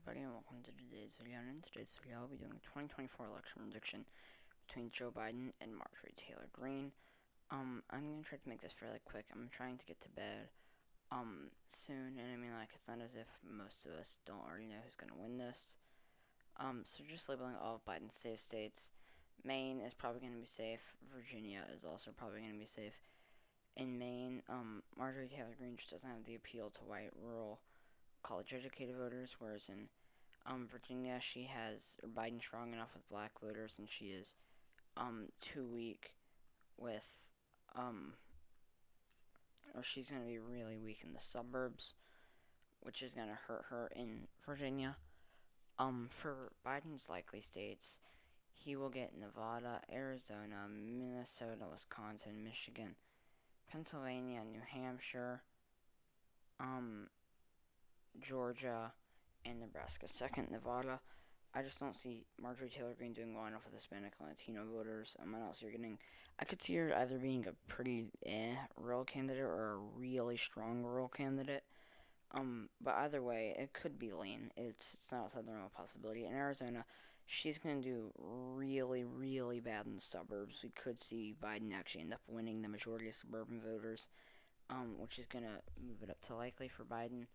everybody, and welcome to today's video. And in today's video, I'll be doing a 2024 election prediction between Joe Biden and Marjorie Taylor-Greene. I'm gonna try to make this fairly quick. I'm trying to get to bed, soon, and I mean, like, it's not as if most of us don't already know who's gonna win this. So just labeling all of Biden's safe states. Maine is probably gonna be safe. Virginia is also probably gonna be safe. In Maine, Marjorie Taylor-Greene just doesn't have the appeal to white, rural, college-educated voters, whereas in Virginia, Biden strong enough with black voters, and she is too weak with or she's gonna be really weak in the suburbs, which is gonna hurt her in Virginia. For Biden's likely states, he will get Nevada, Arizona, Minnesota, Wisconsin, Michigan, Pennsylvania, New Hampshire, Georgia, and Nebraska. Second, Nevada. I just don't see Marjorie Taylor Greene doing well enough with Hispanic and Latino voters. I could see her either being a pretty rural candidate or a really strong rural candidate. But either way, it could be lean. It's not outside the realm of possibility. In Arizona, she's going to do really, really bad in the suburbs. We could see Biden actually end up winning the majority of suburban voters, which is going to move it up to likely for Biden.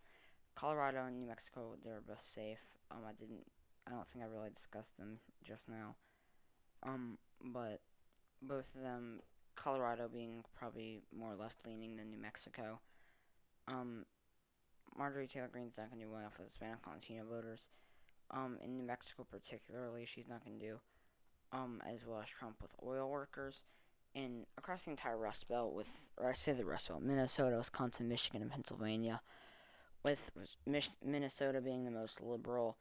Colorado and New Mexico, they're both safe. I don't think I really discussed them just now. But both of them, Colorado being probably more left-leaning than New Mexico. Marjorie Taylor Greene's not going to do well enough with Hispanic and Latino voters. In New Mexico particularly, she's not going to do as well as Trump with oil workers. And across the entire Rust Belt, Minnesota, Wisconsin, Michigan, and Pennsylvania, with Minnesota being the most liberal,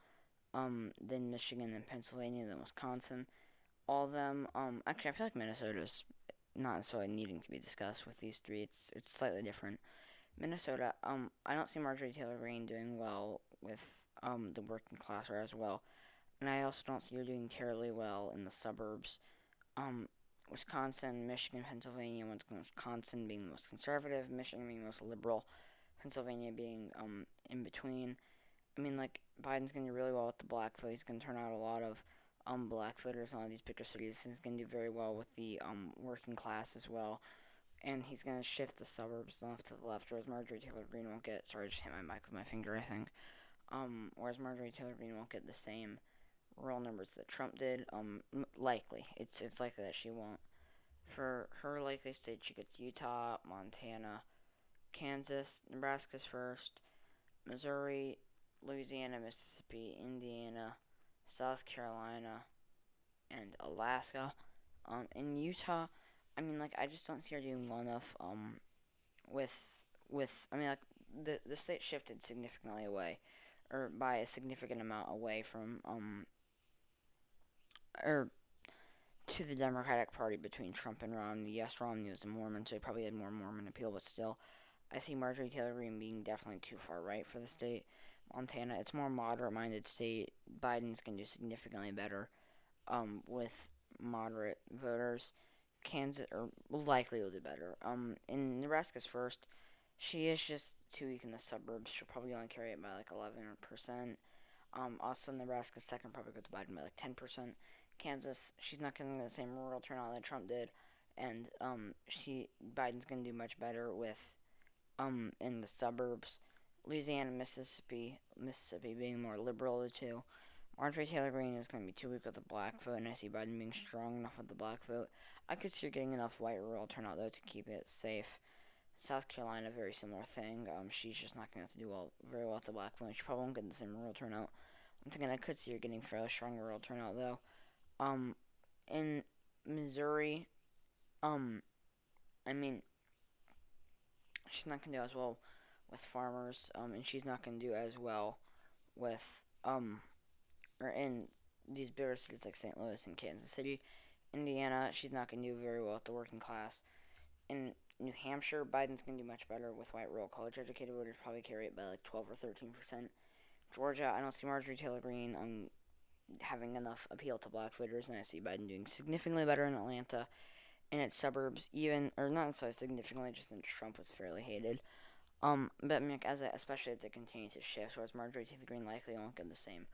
then Michigan, then Pennsylvania, then Wisconsin. All of them, actually, I feel like Minnesota is not necessarily needing to be discussed with these three. It's slightly different. Minnesota, I don't see Marjorie Taylor Greene doing well with the working class as well, and I also don't see her doing terribly well in the suburbs. Wisconsin, Michigan, Pennsylvania. Wisconsin being the most conservative, Michigan being the most liberal, Pennsylvania being in between. I mean, like, Biden's going to do really well with the black vote. He's going to turn out a lot of black voters in all these bigger cities. He's going to do very well with the working class as well. And he's going to shift the suburbs off to the left, whereas Marjorie Taylor Greene won't get... Sorry, I just hit my mic with my finger, I think. Whereas Marjorie Taylor Greene won't get the same rural numbers that Trump did. Likely. It's likely that she won't. For her likely state, she gets Utah, Montana, Kansas, Nebraska's first, Missouri, Louisiana, Mississippi, Indiana, South Carolina, and Alaska. In Utah, I mean, like, I just don't see her doing well enough, I mean, like, the state shifted significantly away, or by a significant amount away from, or to the Democratic Party between Trump and Romney. Yes, Romney was a Mormon, so he probably had more Mormon appeal, but still, I see Marjorie Taylor Greene being definitely too far right for the state. Montana, it's more moderate-minded state. Biden's going to do significantly better with moderate voters. Kansas, or likely will do better. In Nebraska's first, she is just too weak in the suburbs. She'll probably only carry it by like 11%. Also, Nebraska's second probably go to Biden by like 10%. Kansas, she's not getting the same rural turnout that Trump did, and Biden's gonna do much better with in the suburbs. Louisiana, Mississippi being more liberal of the two. Marjorie Taylor Greene is going to be too weak with the black vote, and I see Biden being strong enough with the black vote. I could see her getting enough white rural turnout, though, to keep it safe. South Carolina, very similar thing. She's just not going to have to do very well with the black vote. She probably won't get the same rural turnout. Once again, I could see her getting fairly strong rural turnout, though. In Missouri, I mean, she's not going to do as well with farmers, and she's not going to do as well with, or in these bigger cities like St. Louis and Kansas City. Indiana, she's not going to do very well with the working class. In New Hampshire, Biden's going to do much better with white rural college-educated voters, probably carry it by like 12 or 13%. Georgia, I don't see Marjorie Taylor Greene having enough appeal to black voters, and I see Biden doing significantly better in Atlanta, in its suburbs, or not necessarily significantly, just since Trump was fairly hated. But I mean, like, especially as it continues to shift, whereas Marjorie Taylor Greene likely won't get the same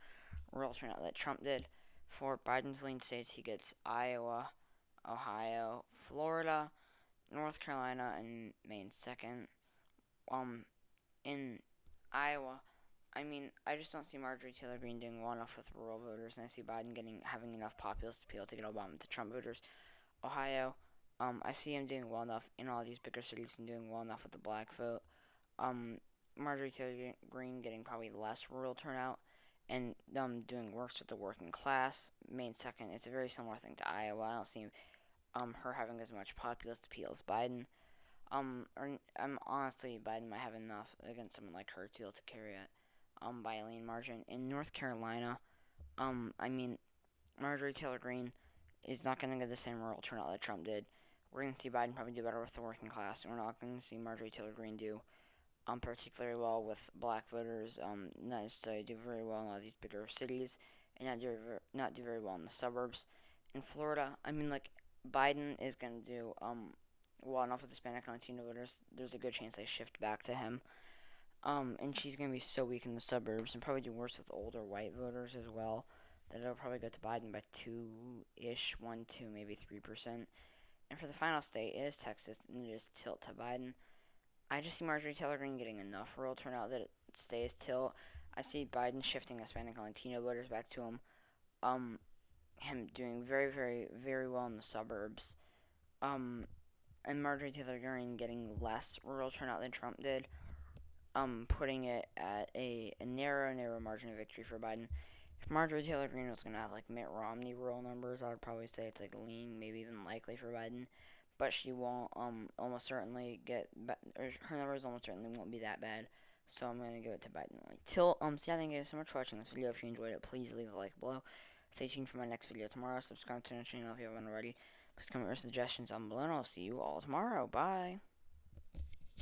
rural turnout that Trump did. For Biden's lean states, he gets Iowa, Ohio, Florida, North Carolina, and Maine second. Um, in Iowa, I mean, I just don't see Marjorie Taylor Greene doing well enough with rural voters, and I see Biden having enough populist appeal to get Obama to Trump voters. Ohio, I see him doing well enough in all these bigger cities and doing well enough with the black vote. Um, Marjorie Taylor Greene getting probably less rural turnout and doing worse with the working class. Maine second. It's a very similar thing to Iowa. I don't see her having as much populist appeal as Biden. Honestly, Biden might have enough against someone like her to be able to carry it by a lean margin. In North Carolina, I mean, Marjorie Taylor Greene is not going to get the same rural turnout that Trump did. We're going to see Biden probably do better with the working class. We're not going to see Marjorie Taylor Greene do particularly well with black voters. Not necessarily do very well in a lot of these bigger cities, and not do very well in the suburbs. In Florida, I mean, like, Biden is going to do well enough with Hispanic and Latino voters. There's a good chance they shift back to him. And she's going to be so weak in the suburbs and probably do worse with older white voters as well. That it'll probably go to Biden by 2-ish, 1, 2, maybe 3%. And for the final state, it is Texas, and it is tilt to Biden. I just see Marjorie Taylor Greene getting enough rural turnout that it stays tilt. I see Biden shifting Hispanic and Latino voters back to him. Him doing very, very, very well in the suburbs. And Marjorie Taylor Greene getting less rural turnout than Trump did. Putting it at a narrow margin of victory for Biden. If Marjorie Taylor Greene was going to have like Mitt Romney rural numbers, I would probably say it's like lean, maybe even likely for Biden. But she won't almost certainly get, her numbers almost certainly won't be that bad. So I'm going to give it to Biden. So yeah, thank you guys so much for watching this video. If you enjoyed it, please leave a like below. Stay tuned for my next video tomorrow. Subscribe to the channel if you haven't already. Please comment your suggestions down below, and I'll see you all tomorrow. Bye.